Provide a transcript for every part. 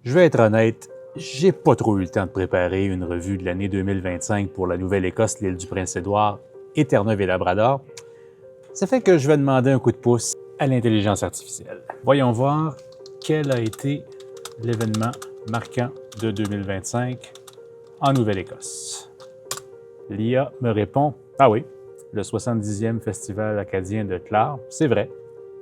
Je vais être honnête, j'ai pas trop eu le temps de préparer une revue de l'année 2025 pour la Nouvelle-Écosse, l'île du Prince-Édouard et Terre-Neuve et Labrador. Ça fait que je vais demander un coup de pouce à l'intelligence artificielle. Voyons voir quel a été l'événement marquant de 2025 en Nouvelle-Écosse. L'IA me répond « Ah oui, le 70e Festival acadien de Clare, c'est vrai.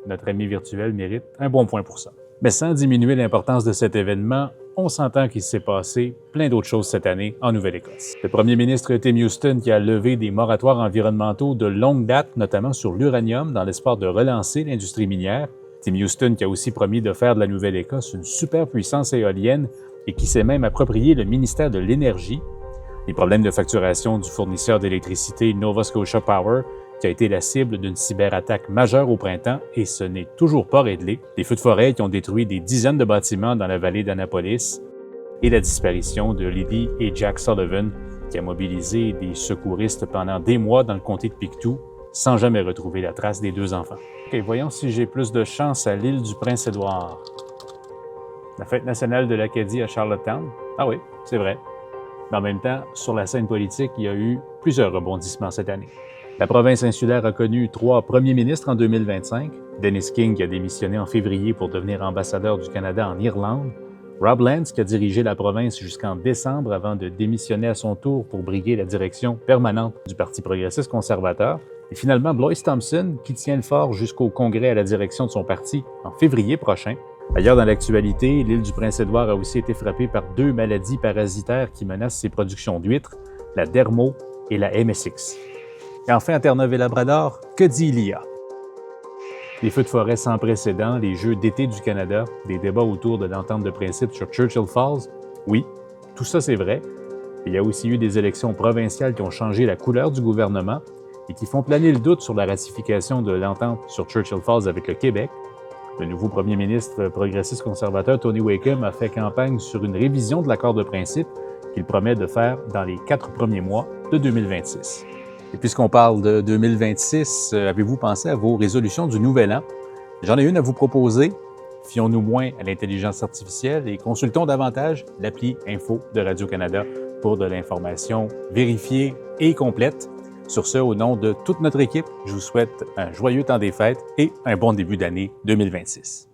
Notre ami virtuel mérite un bon point pour ça. » Mais sans diminuer l'importance de cet événement, on s'entend qu'il s'est passé plein d'autres choses cette année en Nouvelle-Écosse. Le premier ministre Tim Houston qui a levé des moratoires environnementaux de longue date, notamment sur l'uranium, dans l'espoir de relancer l'industrie minière. Tim Houston qui a aussi promis de faire de la Nouvelle-Écosse une superpuissance éolienne et qui s'est même approprié le ministère de l'Énergie. Les problèmes de facturation du fournisseur d'électricité Nova Scotia Power qui a été la cible d'une cyberattaque majeure au printemps et ce n'est toujours pas réglé. Les feux de forêt qui ont détruit des dizaines de bâtiments dans la vallée d'Annapolis et la disparition de Lily et Jack Sullivan qui a mobilisé des secouristes pendant des mois dans le comté de Pictou sans jamais retrouver la trace des deux enfants. OK, voyons si j'ai plus de chance à l'île du Prince-Édouard. La fête nationale de l'Acadie à Charlottetown. Ah oui, c'est vrai. Mais en même temps, sur la scène politique, il y a eu plusieurs rebondissements cette année. La province insulaire a connu 3 premiers ministres en 2025. Dennis King qui a démissionné en février pour devenir ambassadeur du Canada en Irlande. Rob Lance qui a dirigé la province jusqu'en décembre avant de démissionner à son tour pour briguer la direction permanente du Parti progressiste conservateur. Et finalement, Blois Thompson qui tient le fort jusqu'au congrès à la direction de son parti en février prochain. Ailleurs dans l'actualité, l'île du Prince-Édouard a aussi été frappée par 2 maladies parasitaires qui menacent ses productions d'huîtres, la dermo et la MSX. Et enfin, à Terre-Neuve et Labrador, que dit l'IA? Les feux de forêt sans précédent, les Jeux d'été du Canada, des débats autour de l'entente de principe sur Churchill Falls, oui, tout ça c'est vrai. Il y a aussi eu des élections provinciales qui ont changé la couleur du gouvernement et qui font planer le doute sur la ratification de l'entente sur Churchill Falls avec le Québec. Le nouveau premier ministre progressiste conservateur Tony Wakeham a fait campagne sur une révision de l'accord de principe qu'il promet de faire dans les 4 premiers mois de 2026. Et puisqu'on parle de 2026, avez-vous pensé à vos résolutions du Nouvel An? J'en ai une à vous proposer. Fions-nous moins à l'intelligence artificielle et consultons davantage l'appli Info de Radio-Canada pour de l'information vérifiée et complète. Sur ce, au nom de toute notre équipe, je vous souhaite un joyeux temps des fêtes et un bon début d'année 2026.